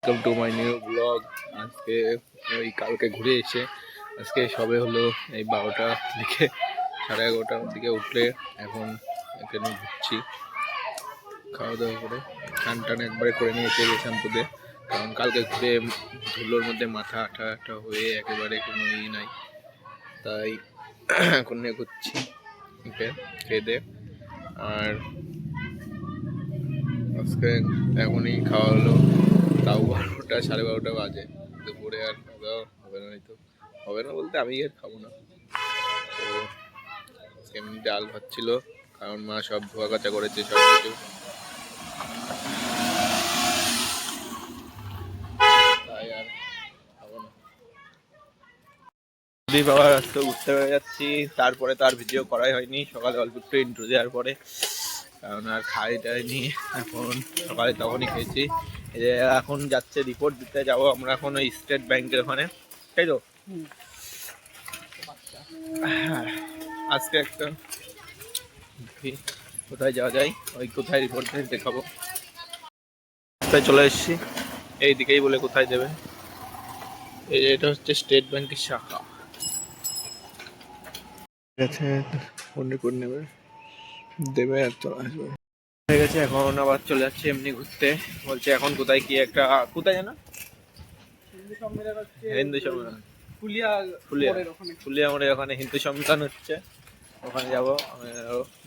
Welcome to my new blog. আজকে ওই কালকে ঘুরে এসে আজকে সবে হলো এই 12টার দিকে, 11:30টার দিকে উঠলে এখন এখানে ঘুরছি। খাওয়া দাওয়া করে টান একবারে করে নিয়েছে শ্যাম্পুতে, কারণ কালকে ঘুরে ধুলোর মধ্যে মাথা আঠা আঠা হয়ে একেবারে কোনো নাই, তাই এখন ঘুরছি খেয়ে দে। আর আজকে এখনই খাওয়া হলো, তাও 12টা 12:30 বাজে। দুপুরে আর খাওয়া হবে না, তো হবে না বলতে আমি আর খাবো না। তো এমনি ডাল ভাত ছিল, কারণ মা সব ধোয়া কাচা করেছে সব কিছু, তাই আর খাবো না। বাবা আজকে উঠতে হয়ে যাচ্ছি, তারপরে তার ভিডিও করাই হয়নি। সকালে অল্প একটু ইন্ট্রো দেওয়ার পরে, কারণ আর খাই টাইনি, এখন সকালে তখনই খেয়েছি। এই যে এখন যাচ্ছে রিপোর্ট দিতে যাবো আমরা এখন ওই স্টেট ব্যাংকের ওখানে, তাই তো? আজকে একটা কোথায় যাওয়া যায়, ওই কোথায় রিপোর্ট দেখাবো। কোথায় চলে এসেছি, এই দিকেই বলে কোথায় দেবে। এই যে এটা হচ্ছে স্টেট ব্যাংকের শাখা। নেবে দেবে আর তো আসবে হয়ে গেছে। এখন আবার চলে যাচ্ছে এমনি ঘুরতে, বলছে এখন কোথায় কি একটা কোথায় জানা হিন্দু সম্মেলন, ফুলিয়া মোড়ে ওখানে হিন্দু সম্মেলন হচ্ছে, ওখানে যাবো।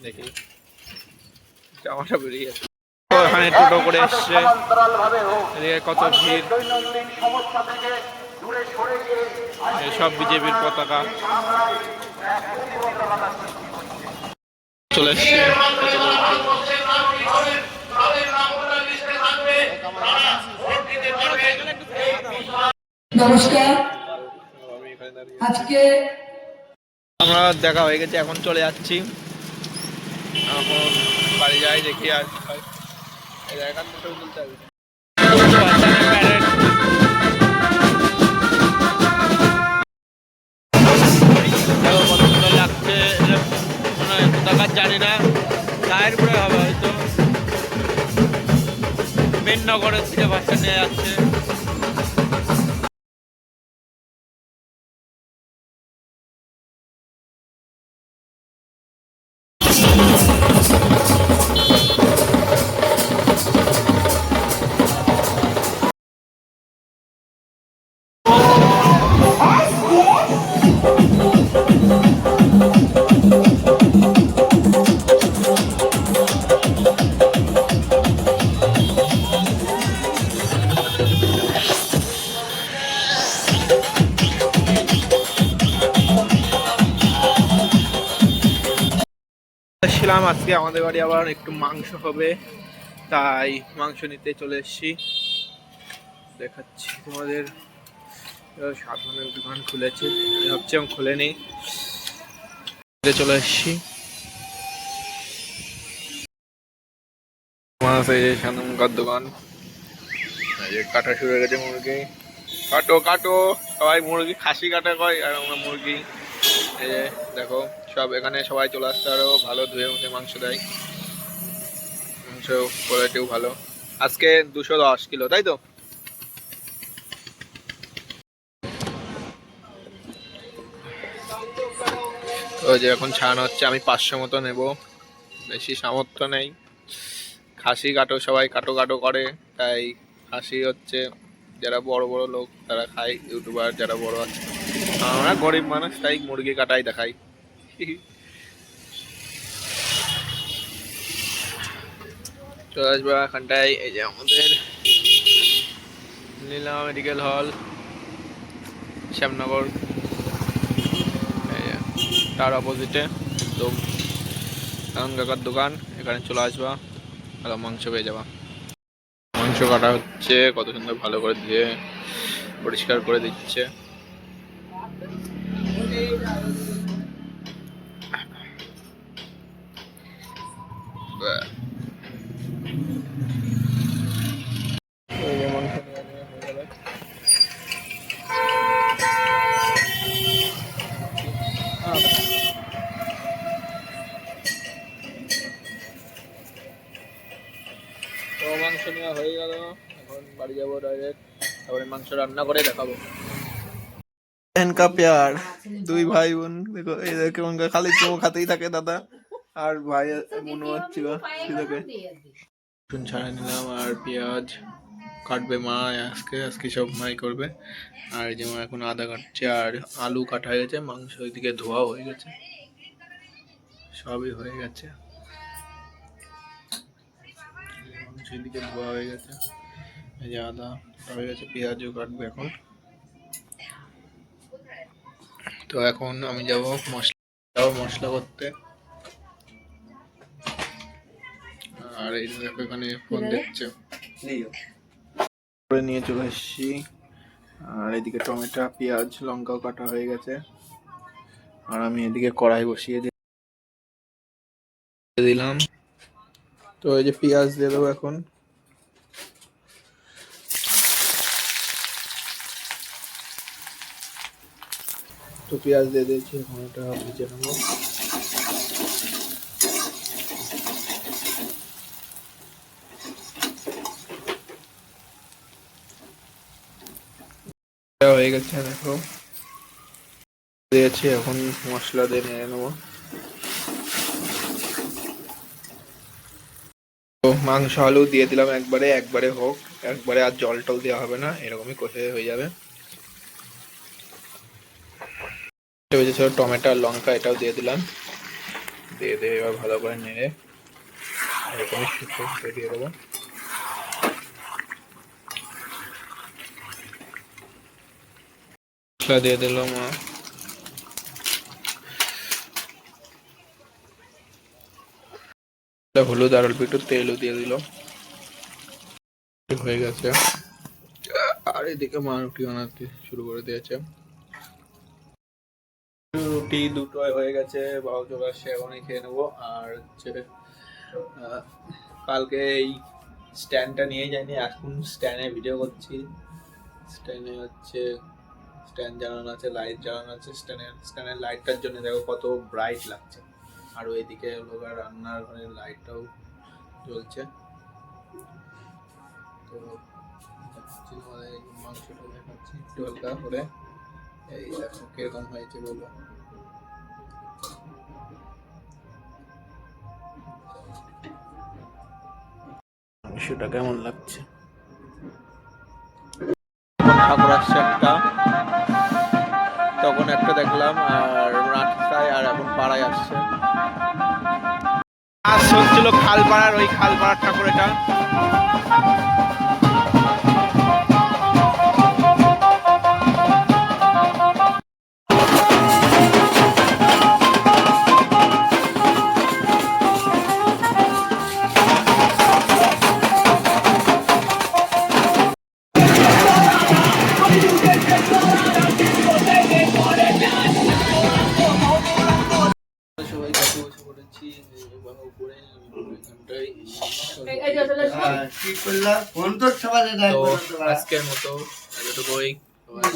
দেখি জামাটা বেরিয়ে গেছে, ওখানে টোটো করে এসছে, এদিকে কত ভিড়, সব বিজেপির পতাকা চলে এসছে। নমস্কার, আজকে আমরা দেখা হয়ে গেছে, এখন চলে যাচ্ছি। এখন বাড়ি যাই, দেখি আর এখান থেকে তুলতে হবে। কত সুন্দর লাগছে, কোথাকার জানি না, গায়ের পরে হবে হয়তো, মেন নগরের দিকে বাসটা নিয়ে যাচ্ছে। ছিলাম আজকে আমাদের বাড়ি আবার একটু মাংস হবে, তাই মাংস নিতে চলে এসেছি। দেখাচ্ছি তোমাদের, সাধনের দোকান খুলেছে, ভাবছি আমি খুলেনি, চলে এসেছি। সাধনকার দোকান, কাটা শুরু হয়ে গেছে মুরগি, কাটো কাটো, সবাই মুরগি খাসি কাটা কয় আর আমরা মুরগি। এই যে দেখো সব এখানে সবাই চলে আসছে, আরো ভালো ধুয়ে মুখে মাংস দেয়, মাংস কোয়ালিটিও ভালো। আজকে 210 কিলো, তাই তো? ওই যে এখন ছাড়ানো হচ্ছে, আমি 500 মতো নেব, বেশি সামর্থ্য নেই। খাসি কাটো, সবাই কাটো কাটো করে, তাই খাসি হচ্ছে যারা বড় বড় লোক তারা খায়, ইউটিউবার যারা বড় আছে। আমরা গরিব মানুষ, তাই মুরগি কাটাই দেখাই। চলে আসবো এখানটায়, এই যে আমাদের নীলা মেডিকেল হল, শ্যামনগর, তার অপোজিটে একদম কাকার দোকান। এখানে চলে আসবা, ভালো মাংস পেয়ে যাবা। মাংস কাটা হচ্ছে, কত সুন্দর ভালো করে ধুয়ে পরিষ্কার করে দিচ্ছে। মাংস নেওয়া হয়ে গেল, এখন বাড়ি যাবো ডাইরেক্ট, তারপরে মাংস রান্না করে দেখাবো। প্যার দুই ভাই বোন দেখো, এই দেখো খালি চো খাতেই থাকে দাদা আর ভাই মনে হচ্ছিল সেটাকে ছাড়া নিলাম আর পেঁয়াজ কাটবে মা, আজকে সব মাই করবে। আর যেমন এখন আদা কাটছে আর আলু কাটা হয়ে গেছে, মাংস ওইদিকে ধোয়াও হয়ে গেছে, সবই হয়ে গেছে, মাংস এদিকে ধোয়া হয়ে গেছে, এই যে আদা হয়ে গেছে, পেঁয়াজও কাটবে এখন। তো এখন আমি যাবো মশলা করতে। আর এই দেখো এখানে ফোন দেখছে, নিয়ে চলে এসেছি। আর এদিকে টমেটো পেঁয়াজ লঙ্কাও কাটা হয়ে গেছে, আর আমি এদিকে কড়াই বসিয়ে দিলাম। তো এই যে পেঁয়াজ দিয়ে দেবো এখন, তো পেঁয়াজ দিয়ে দিয়েছি, এখন এটা ভেজে নেবো। হয়ে গেছে দেখো, দিয়েছি, এখন মশলা দিয়ে নিয়ে নেবো। তো মাংস আলু দিয়ে দিলাম একবারে হোক, একবারে আর জল টল দেওয়া হবে না, এরকমই কষে হয়ে যাবে। টমেটো আর লঙ্কা এটাও দিয়ে দিলাম, দিয়ে এবার ভালো করে নেড়ে এরকমই শুকনো দিয়ে দেবো। মশলা দিয়ে দিলাম, হলুদ আর অল্প একটু তেলও দিয়ে দিল, হয়ে গেছে। আর এদিকে মা রুটি বানাতে শুরু করে দিয়েছে, রুটি দুটো হয়ে গেছে, বাবু চলে আসছে, এখনই খেয়ে নেবো। আর হচ্ছে কালকে এই স্ট্যান্ডটা নিয়ে যাইনি, এখন স্ট্যান্ডে ভিডিও করছি। স্ট্যান্ডে হচ্ছে স্ট্যান্ড জ্বালানো আছে, লাইট জ্বালানো আছে, স্ট্যান্ডের লাইটটার জন্য দেখো কত ব্রাইট লাগছে। আর ওইদিকে রান্নার ঘরের লাইটটাও জ্বলছে। তো মাংসটা দেখাচ্ছি একটু হালকা করে, এই দেখো কিরকম হয়েছে বলো। মাংসটা কেমন লাগছে, ঠাকুর আসছে একটা, তখন একটা দেখলাম, আর রাস্তায়, আর এখন পাড়ায় আসছে। আর শুনছিল খালপাড়ার, ওই খালপাড়ার ঠাকুর এটা। আজকের মতো এতটুকুই,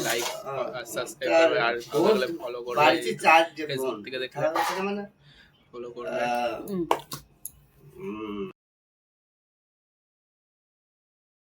লাইক সাবস্ক্রাইব করবে, আর ফলো করবে, ফেসবুক থেকে দেখলে ফলো করবে।